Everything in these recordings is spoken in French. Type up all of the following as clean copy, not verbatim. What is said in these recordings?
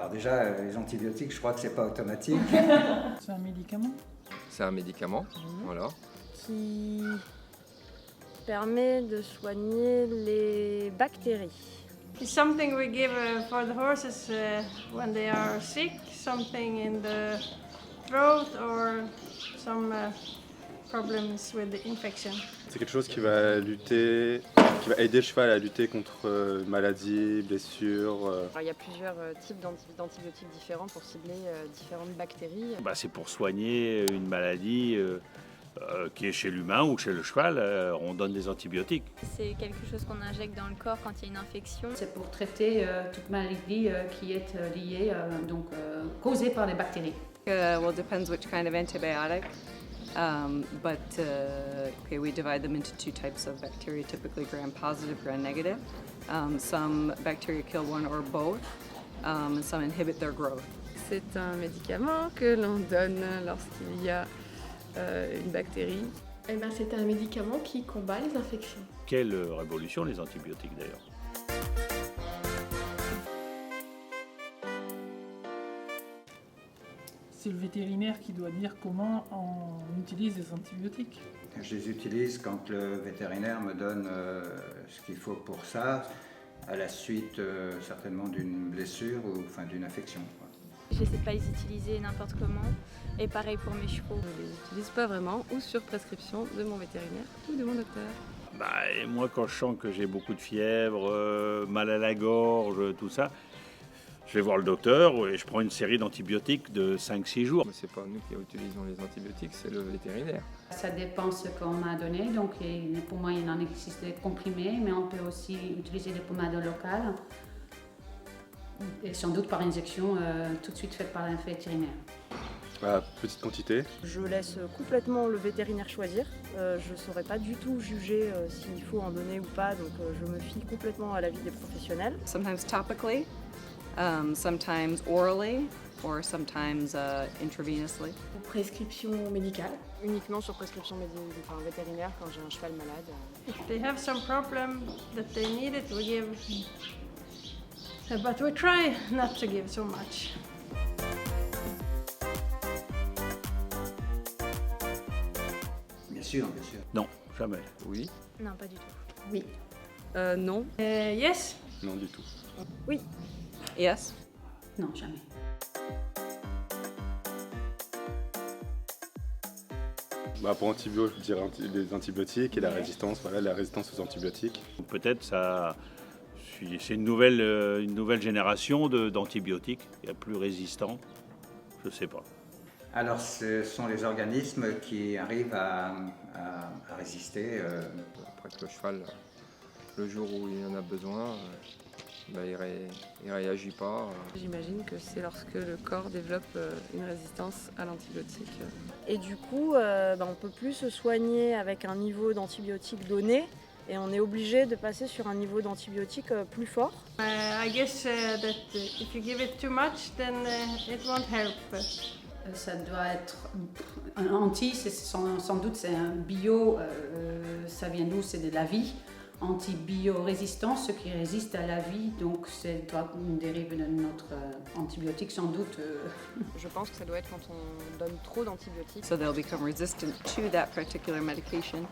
Alors déjà, les antibiotiques, je crois que c'est pas automatique. C'est un médicament? C'est un médicament, voilà. Qui permet de soigner les bactéries. It's something we give for the horses when they are sick, something in the throat or some problems with the infection. C'est quelque chose qui va lutter, qui va aider le cheval à lutter contre maladies, blessures. Alors, il y a plusieurs types d'antibiotiques différents pour cibler différentes bactéries. C'est pour soigner une maladie qui est chez l'humain ou chez le cheval, on donne des antibiotiques. C'est quelque chose qu'on injecte dans le corps quand il y a une infection. C'est pour traiter toute maladie qui est liée, causée par les bactéries. Well, it depends which kind of antibiotic. We divide them into two types of bacteria, typically gram-positive, gram-negative. Some bacteria kill one or both, and some inhibit their growth. C'est un médicament que l'on donne lorsqu'il y a une bactérie. C'est un médicament qui combat les infections. Quelle révolution les antibiotiques d'ailleurs. C'est le vétérinaire qui doit dire comment on utilise les antibiotiques. Je les utilise quand le vétérinaire me donne ce qu'il faut pour ça, à la suite certainement d'une blessure ou d'une infection. J'essaie de pas les utiliser n'importe comment. Et pareil pour mes chevaux. Je les utilise pas vraiment, ou sur prescription de mon vétérinaire ou de mon docteur. Et moi, quand je sens que j'ai beaucoup de fièvre, mal à la gorge, tout ça, je vais voir le docteur et je prends une série d'antibiotiques de 5-6 jours. Mais c'est pas nous qui utilisons les antibiotiques, c'est le vétérinaire. Ça dépend ce qu'on m'a donné. Donc, pour moi, il en existe des comprimés, mais on peut aussi utiliser des pommades locales. Et sans doute par injection tout de suite faite par un vétérinaire. Petite quantité. Je laisse complètement le vétérinaire choisir. Je ne saurais pas du tout juger s'il faut en donner ou pas, donc je me fie complètement à l'avis des professionnels. Sometimes topically, sometimes orally, or sometimes intravenously. Pour prescription médicale. Uniquement sur prescription vétérinaire quand j'ai un cheval malade. If they have some problem that they need it, we give. But we try not to give so much. Bien sûr, bien sûr. Non, jamais. Oui. Non, pas du tout. Oui. Non. Yes. Non du tout. Oui. Yes. Non, jamais. Pour antibio, je dirais les antibiotiques et la résistance, la résistance aux antibiotiques. Peut-être c'est une nouvelle génération d'antibiotiques, il y a plus résistants, je ne sais pas. Alors ce sont les organismes qui arrivent à résister. Après que le cheval, le jour où il en a besoin, il réagit pas. J'imagine que c'est lorsque le corps développe une résistance à l'antibiotique. Et du coup, on ne peut plus se soigner avec un niveau d'antibiotiques donné. Et on est obligé de passer sur un niveau d'antibiotiques plus fort. I guess that if you give it too much, then it won't help. Ça doit être un anti, sans doute c'est un bio, ça vient d'où? C'est de la vie. Antibiorésistant, ce qui résiste à la vie, donc c'est une dérive de notre antibiotique sans doute. Je pense que ça doit être quand on donne trop d'antibiotiques. So they'll become resistant to that particular medication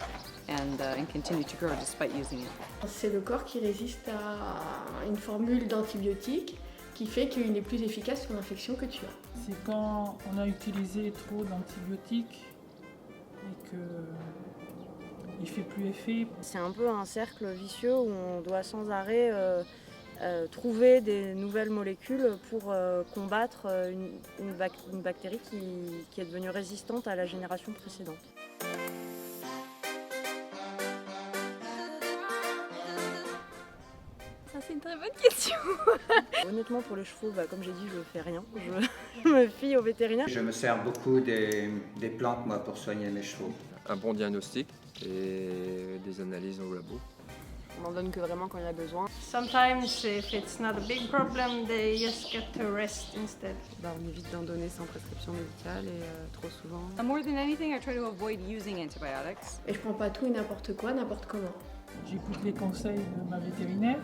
and continue to grow despite using it. C'est le corps qui résiste à une formule d'antibiotiques qui fait qu'il est plus efficace sur l'infection que tu as. C'est quand on a utilisé trop d'antibiotiques et que il fait plus effet. C'est un peu un cercle vicieux où on doit sans arrêt trouver des nouvelles molécules pour combattre une bactérie qui est devenue résistante à la génération précédente. Ça, c'est une très bonne question. Honnêtement, pour les chevaux, comme j'ai dit, je ne fais rien. Je me fie au vétérinaire. Je me sers beaucoup des plantes, moi, pour soigner mes chevaux. Un bon diagnostic et des analyses au labo. On n'en donne que vraiment quand il y a besoin. Sometimes, if it's not a big problem, they just get to rest instead. On évite d'en donner sans prescription médicale et trop souvent. More than anything, I try to avoid using antibiotics. Et je prends pas tout et n'importe quoi, n'importe comment. J'écoute les conseils de ma vétérinaire.